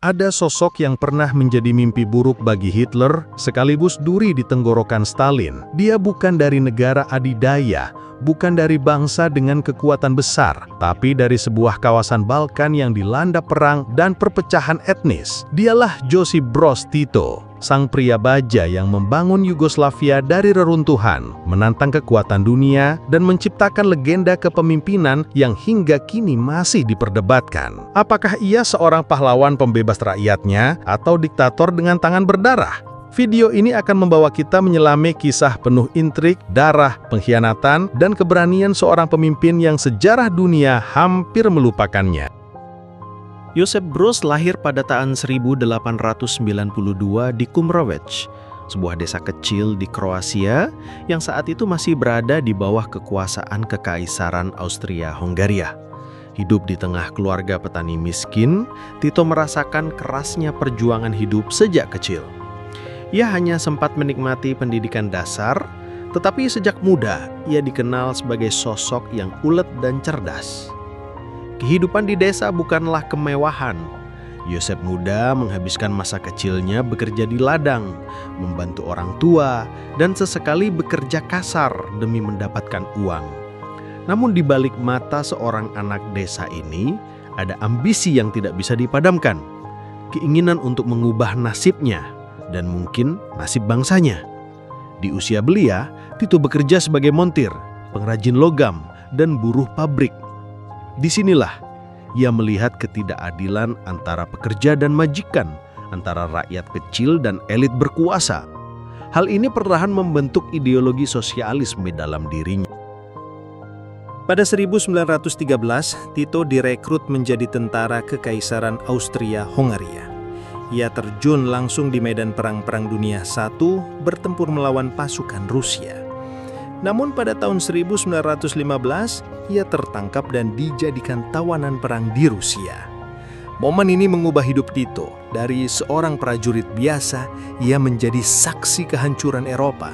Ada sosok yang pernah menjadi mimpi buruk bagi Hitler, sekaligus duri di tenggorokan Stalin. Dia bukan dari negara adidaya, bukan dari bangsa dengan kekuatan besar, tapi dari sebuah kawasan Balkan yang dilanda perang dan perpecahan etnis. Dialah Josip Broz Tito, sang pria baja yang membangun Yugoslavia dari reruntuhan, menantang kekuatan dunia, dan menciptakan legenda kepemimpinan yang hingga kini masih diperdebatkan. Apakah ia seorang pahlawan pembebas rakyatnya atau diktator dengan tangan berdarah? Video ini akan membawa kita menyelami kisah penuh intrik, darah, pengkhianatan, dan keberanian seorang pemimpin yang sejarah dunia hampir melupakannya. Josip Broz lahir pada tahun 1892 di Kumrovec, sebuah desa kecil di Kroasia yang saat itu masih berada di bawah kekuasaan Kekaisaran Austria-Hongaria. Hidup di tengah keluarga petani miskin, Tito merasakan kerasnya perjuangan hidup sejak kecil. Ia hanya sempat menikmati pendidikan dasar, tetapi sejak muda ia dikenal sebagai sosok yang ulet dan cerdas. Kehidupan di desa bukanlah kemewahan. Josip muda menghabiskan masa kecilnya bekerja di ladang, membantu orang tua, dan sesekali bekerja kasar demi mendapatkan uang. Namun di balik mata seorang anak desa ini, ada ambisi yang tidak bisa dipadamkan. Keinginan untuk mengubah nasibnya, dan mungkin nasib bangsanya. Di usia belia, Tito bekerja sebagai montir, pengrajin logam, dan buruh pabrik. Disinilah ia melihat ketidakadilan antara pekerja dan majikan, antara rakyat kecil dan elit berkuasa. Hal ini perlahan membentuk ideologi sosialisme dalam dirinya. Pada 1913, Tito direkrut menjadi tentara Kekaisaran Austria-Hongaria. Ia terjun langsung di medan Perang Dunia I bertempur melawan pasukan Rusia. Namun pada tahun 1915, ia tertangkap dan dijadikan tawanan perang di Rusia. Momen ini mengubah hidup Tito. Dari seorang prajurit biasa, ia menjadi saksi kehancuran Eropa.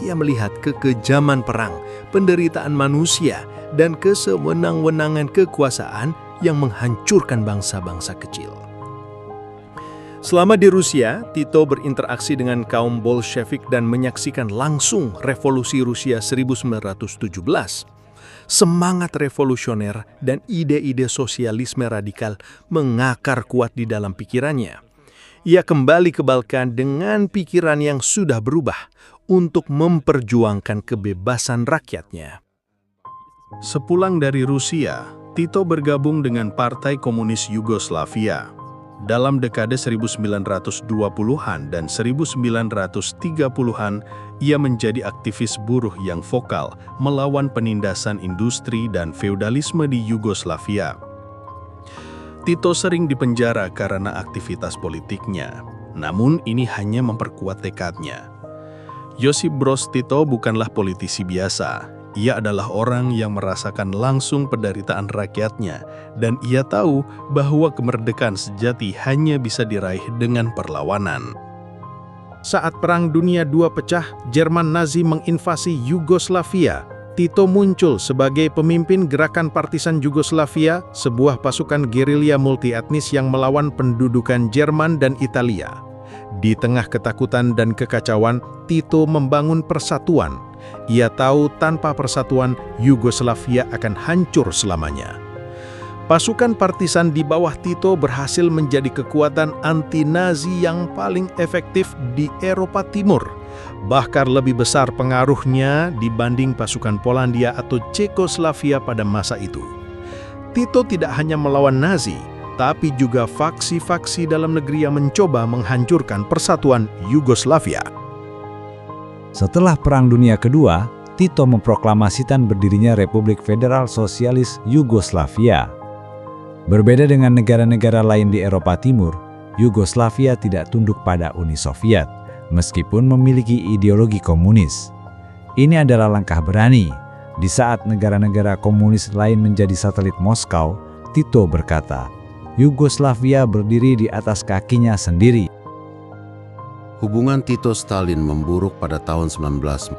Ia melihat kekejaman perang, penderitaan manusia, dan kesewenang-wenangan kekuasaan yang menghancurkan bangsa-bangsa kecil. Selama di Rusia, Tito berinteraksi dengan kaum Bolshevik dan menyaksikan langsung revolusi Rusia 1917. Semangat revolusioner dan ide-ide sosialisme radikal mengakar kuat di dalam pikirannya. Ia kembali ke Balkan dengan pikiran yang sudah berubah untuk memperjuangkan kebebasan rakyatnya. Sepulang dari Rusia, Tito bergabung dengan Partai Komunis Yugoslavia. Dalam dekade 1920-an dan 1930-an, ia menjadi aktivis buruh yang vokal melawan penindasan industri dan feudalisme di Yugoslavia. Tito sering dipenjara karena aktivitas politiknya, namun ini hanya memperkuat tekadnya. Josip Broz Tito bukanlah politisi biasa. Ia adalah orang yang merasakan langsung penderitaan rakyatnya, dan ia tahu bahwa kemerdekaan sejati hanya bisa diraih dengan perlawanan. Saat Perang Dunia II pecah, Jerman Nazi menginvasi Yugoslavia. Tito muncul sebagai pemimpin gerakan partisan Yugoslavia, sebuah pasukan gerilya multietnis yang melawan pendudukan Jerman dan Italia. Di tengah ketakutan dan kekacauan, Tito membangun persatuan. Ia tahu tanpa persatuan, Yugoslavia akan hancur selamanya. Pasukan partisan di bawah Tito berhasil menjadi kekuatan anti-Nazi yang paling efektif di Eropa Timur. Bahkan lebih besar pengaruhnya dibanding pasukan Polandia atau Cekoslovakia pada masa itu. Tito tidak hanya melawan Nazi, tapi juga faksi-faksi dalam negeri yang mencoba menghancurkan persatuan Yugoslavia. Setelah Perang Dunia Kedua, Tito memproklamasikan berdirinya Republik Federal Sosialis Yugoslavia. Berbeda dengan negara-negara lain di Eropa Timur, Yugoslavia tidak tunduk pada Uni Soviet, meskipun memiliki ideologi komunis. Ini adalah langkah berani. Di saat negara-negara komunis lain menjadi satelit Moskow, Tito berkata, Yugoslavia berdiri di atas kakinya sendiri. Hubungan Tito-Stalin memburuk pada tahun 1948.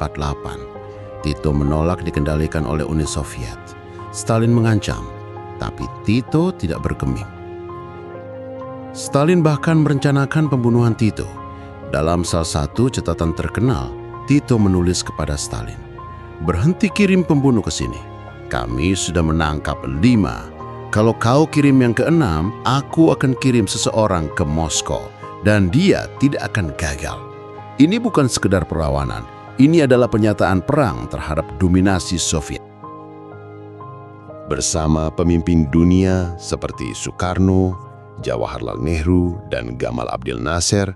Tito menolak dikendalikan oleh Uni Soviet. Stalin mengancam, tapi Tito tidak bergeming. Stalin bahkan merencanakan pembunuhan Tito. Dalam salah satu catatan terkenal, Tito menulis kepada Stalin, "Berhenti kirim pembunuh ke sini. Kami sudah menangkap 5. Kalau kau kirim yang ke-6, aku akan kirim seseorang ke Moskow dan dia tidak akan gagal." Ini bukan sekedar perlawanan, ini adalah pernyataan perang terhadap dominasi Soviet. Bersama pemimpin dunia seperti Soekarno, Jawaharlal Nehru, dan Gamal Abdel Nasser,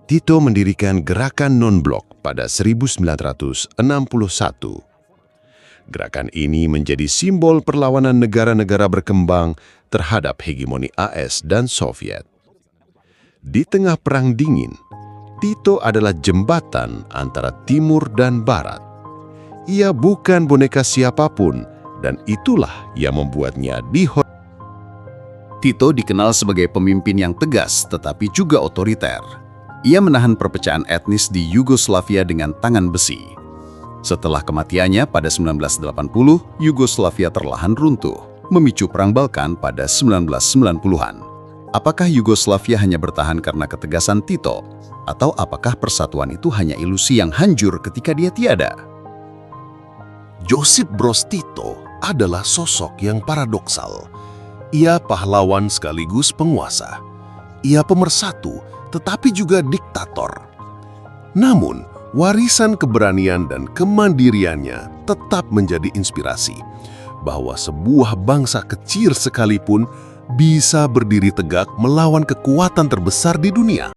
Tito mendirikan gerakan non-blok pada 1961. Gerakan ini menjadi simbol perlawanan negara-negara berkembang terhadap hegemoni AS dan Soviet. Di tengah Perang Dingin, Tito adalah jembatan antara Timur dan Barat. Ia bukan boneka siapapun, dan itulah yang membuatnya dihormati. Tito dikenal sebagai pemimpin yang tegas tetapi juga otoriter. Ia menahan perpecahan etnis di Yugoslavia dengan tangan besi. Setelah kematiannya pada 1980, Yugoslavia perlahan runtuh, memicu Perang Balkan pada 1990-an. Apakah Yugoslavia hanya bertahan karena ketegasan Tito? Atau apakah persatuan itu hanya ilusi yang hancur ketika dia tiada? Josip Broz Tito adalah sosok yang paradoksal. Ia pahlawan sekaligus penguasa. Ia pemersatu, tetapi juga diktator. Namun, warisan keberanian dan kemandiriannya tetap menjadi inspirasi bahwa sebuah bangsa kecil sekalipun bisa berdiri tegak melawan kekuatan terbesar di dunia.